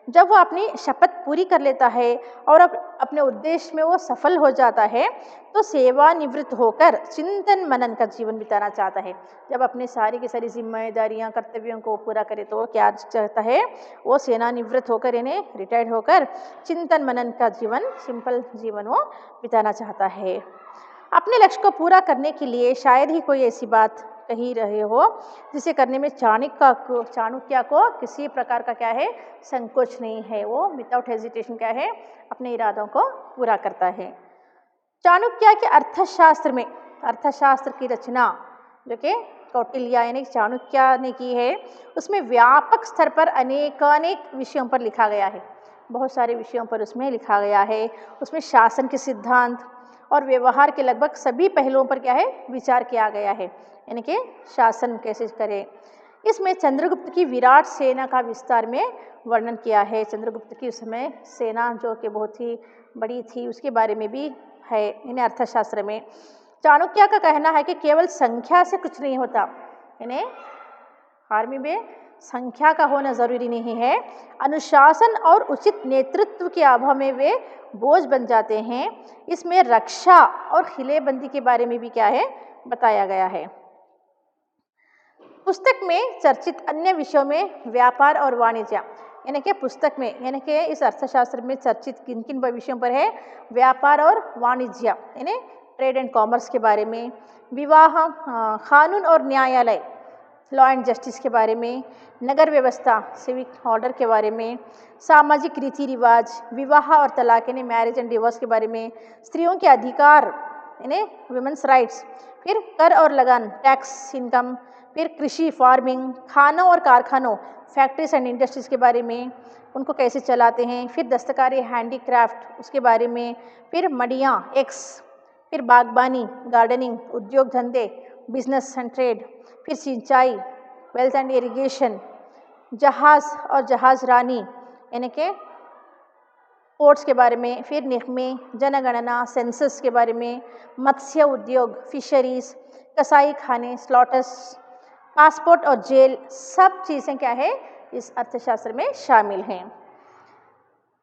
जब वो अपनी शपथ पूरी कर लेता है और अपने उद्देश्य में वो सफल हो जाता है तो सेवानिवृत्त होकर चिंतन मनन का जीवन बिताना चाहता है। जब अपनी सारी की सारी जिम्मेदारियां कर्तव्यों को पूरा करे तो वो क्या चाहता है? वो सेनानिवृत्त होकर, यानी रिटायर्ड होकर चिंतन मनन का जीवन, सिंपल जीवन वो बिताना चाहता है। अपने लक्ष्य को पूरा करने के लिए शायद ही कोई ऐसी बात कही रहे हो जिसे करने में चाणक्य को किसी प्रकार का क्या है? संकोच नहीं है। वो विदाउट हेजिटेशन क्या है? अपने इरादों को पूरा करता है। चाणक्य के अर्थशास्त्र में, अर्थशास्त्र की रचना जो कि कौटिल्य यानी चाणक्य ने की है, उसमें व्यापक स्तर पर अनेकानेक विषयों पर लिखा गया है। बहुत सारे विषयों पर उसमें लिखा गया है। उसमें शासन के सिद्धांत और व्यवहार के लगभग सभी पहलुओं पर क्या है? विचार किया गया है, यानी कि शासन कैसे करें। इसमें चंद्रगुप्त की विराट सेना का विस्तार में वर्णन किया है। चंद्रगुप्त की उस समय सेना जो कि बहुत ही बड़ी थी उसके बारे में भी है इन्हें अर्थशास्त्र में। चाणक्य का कहना है कि केवल संख्या से कुछ नहीं होता, यानी आर्मी में संख्या का होना जरूरी नहीं है, अनुशासन और उचित नेतृत्व के अभाव में वे बोझ बन जाते हैं। इसमें रक्षा और किलेबंदी के बारे में भी क्या है? बताया गया है। पुस्तक में चर्चित अन्य विषयों में व्यापार और वाणिज्य, यानी कि पुस्तक में, यानी कि इस अर्थशास्त्र में चर्चित किन किन विषयों पर है? व्यापार और वाणिज्य, यानी ट्रेड एंड कॉमर्स के बारे में, विवाह, कानून और न्यायालय, लॉ एंड जस्टिस के बारे में, नगर व्यवस्था, सिविक ऑर्डर के बारे में, सामाजिक रीति रिवाज, विवाह और तलाक यानी मैरिज एंड डिवोर्स के बारे में, स्त्रियों के अधिकार यानी वुमेन्स राइट्स, फिर कर और लगान, टैक्स, इनकम, फिर कृषि, फार्मिंग, खानों और कारखानों, फैक्ट्रीज एंड इंडस्ट्रीज के बारे में, उनको कैसे चलाते हैं, फिर दस्तकारी, हैंडीक्राफ्ट उसके बारे में, फिर मडियाँ, एग्स, फिर बागबानी, गार्डनिंग, उद्योग धंधे, बिजनेस एंड ट्रेड, फिर सिंचाई, वेल्थ एंड इरिगेशन, जहाज़ और जहाज़ रानी यानी कि पोर्ट्स के बारे में, फिर निगमें, जनगणना, सेंसस के बारे में, मत्स्य उद्योग, फिशरीज, कसाई खाने, स्लॉटर्स, पासपोर्ट और जेल, सब चीज़ें क्या है? इस अर्थशास्त्र में शामिल हैं।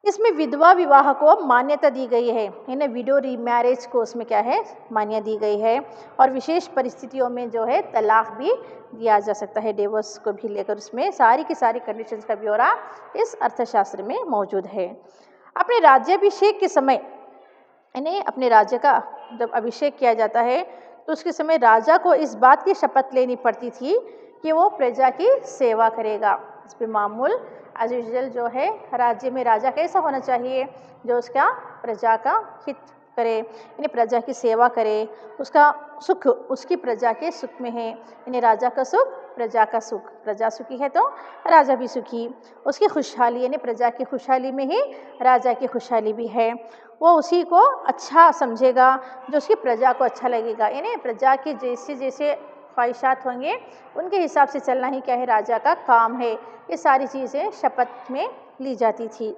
इसमें विधवा विवाह को मान्यता दी गई है, यानी विडो रीमैरिज को उसमें क्या है? मान्यता दी गई है। और विशेष परिस्थितियों में जो है तलाक भी दिया जा सकता है, डिवोर्स को भी लेकर उसमें सारी की सारी कंडीशंस का ब्यौरा इस अर्थशास्त्र में मौजूद है। अपने राज्याभिषेक के समय, यानी अपने राज्य का जब अभिषेक किया जाता है तो उसके समय राजा को इस बात की शपथ लेनी पड़ती थी कि वो प्रजा की सेवा करेगा। इस पर मामूल एज यूजुअल जो है राज्य में राजा कैसा होना चाहिए? जो उसका प्रजा का हित करे, यानी प्रजा की सेवा करे, उसका सुख उसकी प्रजा के सुख में है, यानी राजा का सुख प्रजा का सुख, प्रजा सुखी है तो राजा भी सुखी, उसकी खुशहाली यानी प्रजा की खुशहाली में ही राजा की खुशहाली भी है। वो उसी को अच्छा समझेगा जो उसकी प्रजा को अच्छा लगेगा, यानी प्रजा के जैसे जैसे ख्वाहिशात होंगे उनके हिसाब से चलना ही क्या है? राजा का काम है। ये सारी चीज़ें शपथ में ली जाती थी,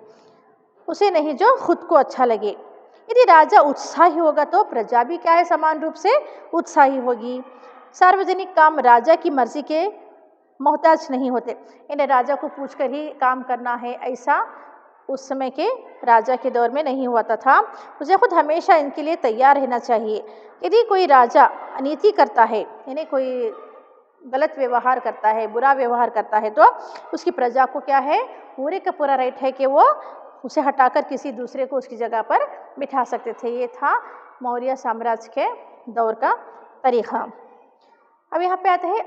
उसे नहीं जो खुद को अच्छा लगे। यदि राजा उत्साही होगा तो प्रजा भी क्या है? समान रूप से उत्साही होगी। सार्वजनिक काम राजा की मर्जी के मोहताज नहीं होते, इन्हें राजा को पूछकर ही काम करना है, ऐसा उस समय के राजा के दौर में नहीं हुआ था। उसे खुद हमेशा इनके लिए तैयार रहना चाहिए। यदि कोई राजा अनीति करता है, यानी कोई गलत व्यवहार करता है, बुरा व्यवहार करता है, तो उसकी प्रजा को क्या है? पूरे का पूरा राइट है कि वो उसे हटाकर किसी दूसरे को उसकी जगह पर बिठा सकते थे। ये था मौर्य साम्राज्य के दौर का तरीका। अब यहाँ पे आता है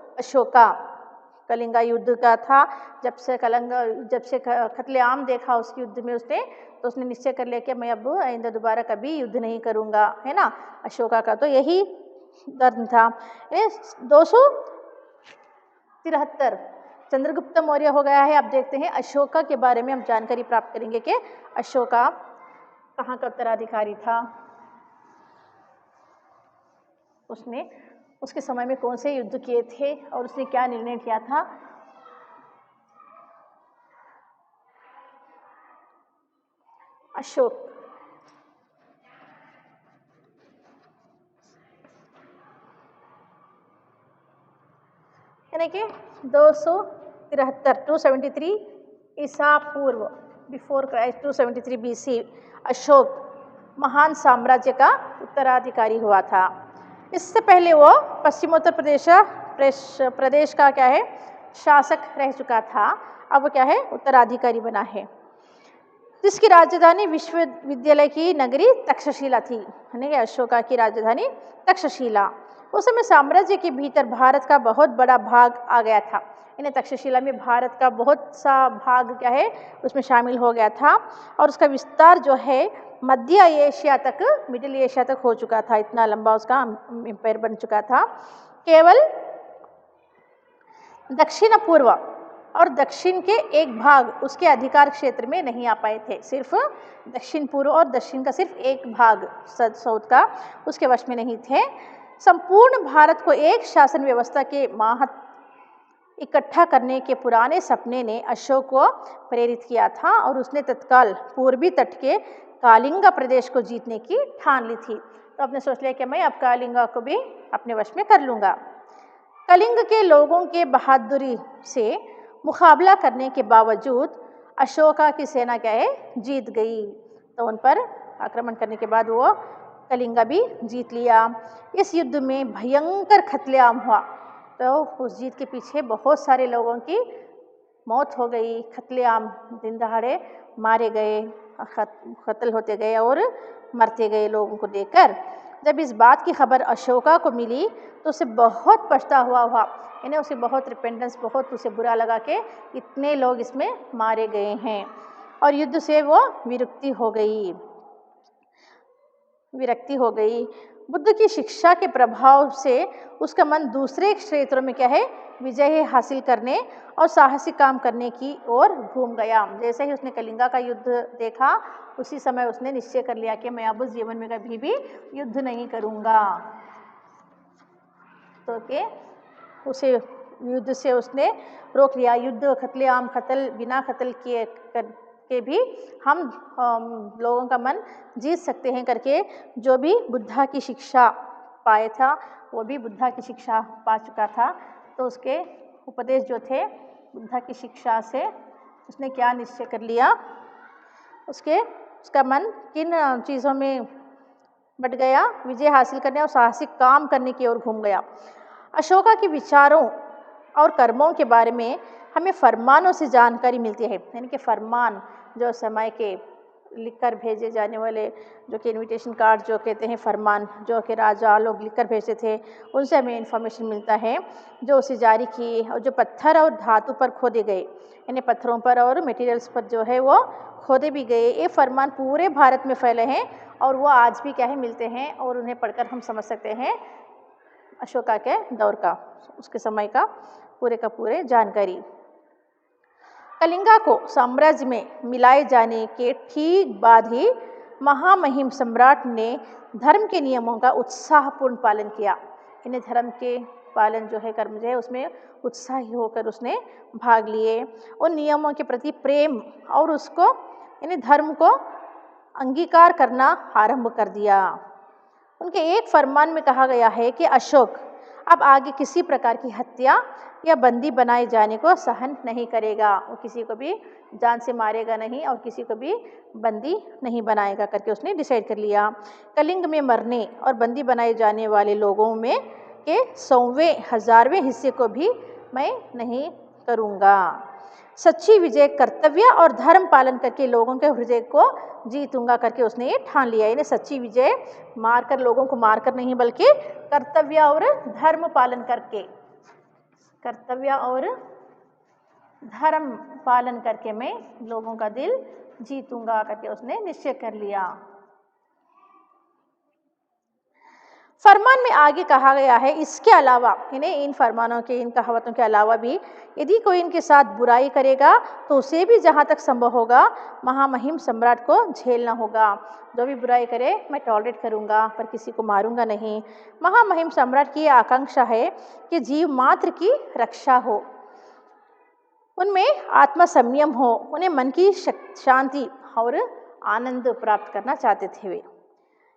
अशोका। कलिंगा युद्ध का था, जब से कत्लेआम देखा उस युद्ध में उसने, तो उसने निश्चय कर लिया कि मैं अब आइंदा दोबारा कभी युद्ध नहीं करूँगा, है ना। अशोका का तो यही दर्द था। 273 चंद्रगुप्त मौर्य हो गया है। अब देखते हैं अशोका के बारे में हम जानकारी प्राप्त करेंगे कि अशोका कहाँ का उत्तराधिकारी था, उसने उसके समय में कौन से युद्ध किए थे और उसने क्या निर्णय किया था। अशोक। यानी कि 273 273 ईसा पूर्व, बिफोर क्राइस्ट, 273 BC अशोक महान साम्राज्य का उत्तराधिकारी हुआ था। इससे पहले वो पश्चिमोत्तर प्रदेश का क्या है, शासक रह चुका था। अब वो क्या है, उत्तराधिकारी बना है, जिसकी राजधानी विश्वविद्यालय की नगरी तक्षशिला थी। यानी कि अशोका की राजधानी तक्षशिला। उस समय साम्राज्य के भीतर भारत का बहुत बड़ा भाग आ गया था। इन्हें तक्षशिला में भारत का बहुत सा भाग क्या है, उसमें शामिल हो गया था और उसका विस्तार जो है मध्य एशिया तक, मिडिल एशिया तक हो चुका था। इतना लंबा उसका एम्पायर बन चुका था। केवल दक्षिण पूर्व और दक्षिण के एक भाग उसके अधिकार क्षेत्र में नहीं आ पाए थे। सिर्फ दक्षिण पूर्व और दक्षिण का सिर्फ एक भाग साउथ का उसके वश में नहीं थे। संपूर्ण भारत को एक शासन व्यवस्था के महत्व इकट्ठा करने के पुराने सपने ने अशोक को प्रेरित किया था और उसने तत्काल पूर्वी तट के कालिंगा प्रदेश को जीतने की ठान ली थी। तो आपने सोच लिया कि मैं अब कालिंगा को भी अपने वश में कर लूँगा। कलिंग के लोगों के बहादुरी से मुकाबला करने के बावजूद अशोका की सेना क्या है, जीत गई। तो उन पर आक्रमण करने के बाद वो कलिंगा भी जीत लिया। इस युद्ध में भयंकर कत्लेआम हुआ। तो उस जीत के पीछे बहुत सारे लोगों की मौत हो गई, कत्लेआम, दिन दहाड़े मारे गए, कत्ल होते गए और मरते गए लोगों को देखकर जब इस बात की खबर अशोका को मिली तो उसे बहुत पछतावा हुआ। इन्हें उसे बहुत रिपेंटेंस, बहुत उसे बुरा लगा कि इतने लोग इसमें मारे गए हैं और युद्ध से वो विरक्ति हो गई। बुद्ध की शिक्षा के प्रभाव से उसका मन दूसरे क्षेत्रों में क्या है, विजय हासिल करने और साहसिक काम करने की ओर घूम गया। जैसे ही उसने कलिंगा का युद्ध देखा उसी समय उसने निश्चय कर लिया कि मैं अब उस जीवन में कभी भी युद्ध नहीं करूँगा। तो के उसे युद्ध से उसने रोक लिया। युद्ध, कत्लेआम, बिना कत्ल किए करके भी हम लोगों का मन जीत सकते हैं करके जो भी बुद्धा की शिक्षा पाया था वो भी बुद्धा की शिक्षा पा चुका था। तो उसके उपदेश जो थे बुद्धा की शिक्षा से उसने क्या निश्चय कर लिया, उसका मन किन चीज़ों में बढ़ गया, विजय हासिल करने और साहसिक काम करने की ओर घूम गया। अशोका के विचारों और कर्मों के बारे में हमें फरमानों से जानकारी मिलती है। यानी कि फरमान जो समय के लिखकर भेजे जाने वाले, जो कि इनविटेशन कार्ड जो कहते हैं, फरमान जो कि राजा लोग लिखकर भेजते थे, उनसे हमें इन्फॉर्मेशन मिलता है जो उसे जारी किए और जो पत्थर और धातु पर खोदे गए, यानी पत्थरों पर और मटेरियल्स पर जो है वो खोदे भी गए। ये फरमान पूरे भारत में फैले हैं और वो आज भी क्या है, मिलते हैं और उन्हें पढ़कर हम समझ सकते हैं अशोका के दौर का, उसके समय का पूरे जानकारी। कलिंगा को साम्राज्य में मिलाए जाने के ठीक बाद ही महामहिम सम्राट ने धर्म के नियमों का उत्साहपूर्ण पालन किया। इन्हें धर्म के पालन जो है, कर्म जो है, उसमें उत्साही होकर उसने भाग लिए। उन नियमों के प्रति प्रेम और उसको यानी धर्म को अंगीकार करना आरंभ कर दिया। उनके एक फरमान में कहा गया है कि अशोक अब आगे किसी प्रकार की हत्या या बंदी बनाए जाने को सहन नहीं करेगा। वो किसी को भी जान से मारेगा नहीं और किसी को भी बंदी नहीं बनाएगा करके उसने डिसाइड कर लिया। कलिंग में मरने और बंदी बनाए जाने वाले लोगों में के 100वें 1000वें हिस्से को भी मैं नहीं करूँगा। सच्ची विजय कर्तव्य और धर्म पालन करके लोगों के हृदय को जीतूंगा करके उसने ये ठान लिया। यानी सच्ची विजय मारकर, लोगों को मारकर नहीं, बल्कि कर्तव्य और धर्म पालन करके, कर्तव्य और धर्म पालन करके मैं लोगों का दिल जीतूंगा करके उसने निश्चय कर लिया। फरमान में आगे कहा गया है, इसके अलावा इन्हें इन फरमानों के, इन कहावतों के अलावा भी यदि कोई इनके साथ बुराई करेगा तो उसे भी जहाँ तक संभव होगा महामहिम सम्राट को झेलना होगा। जो भी बुराई करे मैं टॉलरेट करूँगा पर किसी को मारूंगा नहीं। महामहिम सम्राट की आकांक्षा है कि जीव मात्र की रक्षा हो, उनमें आत्मा संयम हो, उन्हें मन की शांति और आनंद प्राप्त करना चाहते थे वे।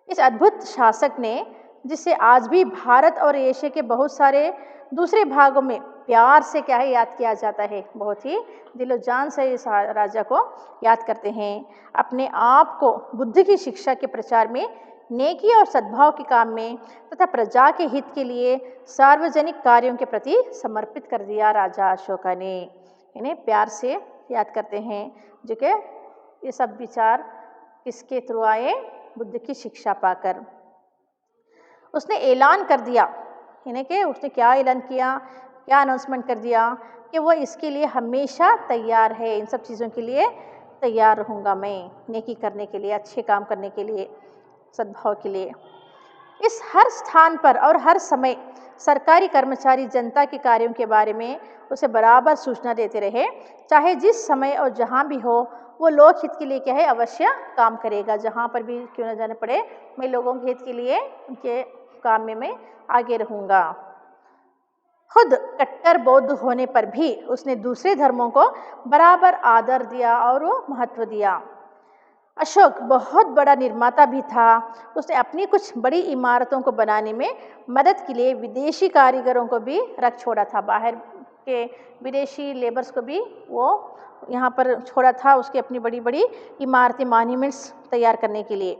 इस अद्भुत शासक ने, जिसे आज भी भारत और एशिया के बहुत सारे दूसरे भागों में प्यार से क्या है याद किया जाता है, बहुत ही दिलो जान से इस राजा को याद करते हैं। अपने आप को बुद्ध की शिक्षा के प्रचार में, नेकी और सद्भाव के काम में तथा प्रजा के हित के लिए सार्वजनिक कार्यों के प्रति समर्पित कर दिया राजा अशोका ने। इन्हें प्यार से याद करते हैं, जो कि ये सब विचार किसके थ्रू आए, बुद्ध की शिक्षा पाकर। उसने ऐलान कर दिया, इन्हें के उसने क्या ऐलान किया, क्या अनाउंसमेंट कर दिया कि वो इसके लिए हमेशा तैयार है, इन सब चीज़ों के लिए तैयार रहूँगा मैं, नेकी करने के लिए, अच्छे काम करने के लिए, सद्भाव के लिए। इस हर स्थान पर और हर समय सरकारी कर्मचारी जनता के कार्यों के बारे में उसे बराबर सूचना देते रहे, चाहे जिस समय और जहाँ भी हो वो लोक हित के लिए क्या है अवश्य काम करेगा। जहाँ पर भी क्यों न जाने पड़े, मैं लोगों के हित के लिए, उनके काम में मैं आगे रहूँगा। खुद कट्टर बौद्ध होने पर भी उसने दूसरे धर्मों को बराबर आदर दिया और महत्व दिया। अशोक बहुत बड़ा निर्माता भी था। उसने अपनी कुछ बड़ी इमारतों को बनाने में मदद के लिए विदेशी कारीगरों को भी रख छोड़ा था, बाहर के विदेशी लेबर्स को भी वो यहाँ पर छोड़ा था, उसकी अपनी बड़ी बड़ी इमारतें, मॉन्यूमेंट्स तैयार करने के लिए।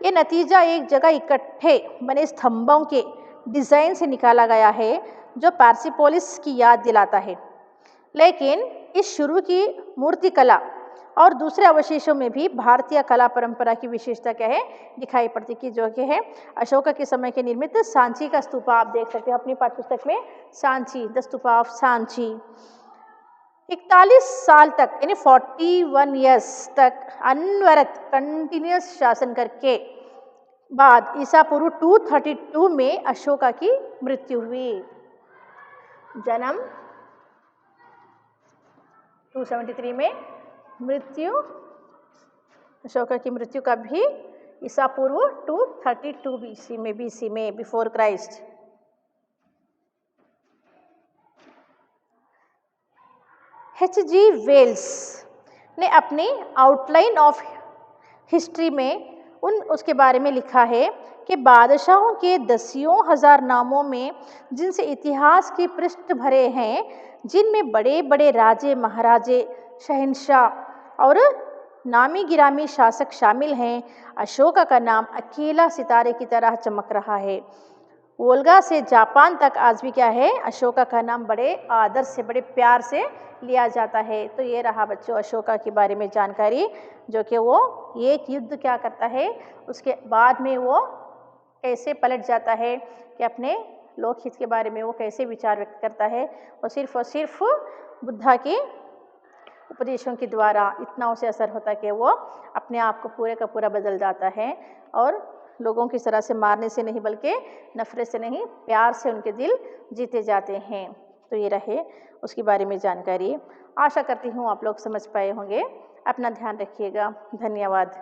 ये नतीजा एक जगह इकट्ठे बने स्तंभों के डिज़ाइन से निकाला गया है, जो पार्सिपोलिस की याद दिलाता है। लेकिन इस शुरू की मूर्ति कला और दूसरे अवशेषों में भी भारतीय कला परंपरा की विशेषता क्या है दिखाई पड़ती, की जो कि है अशोका के समय के निर्मित सांची का स्तूपा। आप देख सकते हो अपनी पाठ्यपुस्तक में, सांची, द स्तूपा ऑफ सांची। 41 साल तक यानी 41 ईयर्स तक अनवरत कंटिन्यूस शासन करके बाद ईसा पूर्व 232 में अशोका की मृत्यु हुई। जन्म 273 में, मृत्यु अशोका की मृत्यु कब भी ईसा पूर्व 232 बीसी में, बिफोर क्राइस्ट। H.G. वेल्स ने अपनी आउटलाइन ऑफ हिस्ट्री में उसके बारे में लिखा है कि बादशाहों के दसियों हजार नामों में जिनसे इतिहास के पृष्ठ भरे हैं, जिनमें बड़े बड़े राजे, महाराजे, शहंशाह और नामी गिरामी शासक शामिल हैं, अशोका का नाम अकेला सितारे की तरह चमक रहा है। वोल्गा से जापान तक आज भी क्या है, अशोका का नाम बड़े आदर से, बड़े प्यार से लिया जाता है। तो ये रहा बच्चों अशोका के बारे में जानकारी, जो कि वो एक युद्ध क्या करता है, उसके बाद में वो कैसे पलट जाता है, कि अपने लोकहित के बारे में वो कैसे विचार व्यक्त करता है। और सिर्फ बुद्धा के उपदेशों के द्वारा इतना उसे असर होता है कि वो अपने आप को पूरे का पूरा बदल जाता है और लोगों की तरह से मारने से नहीं बल्कि नफरत से नहीं, प्यार से उनके दिल जीते जाते हैं। तो ये रहे उसके बारे में जानकारी। आशा करती हूँ आप लोग समझ पाए होंगे। अपना ध्यान रखिएगा। धन्यवाद।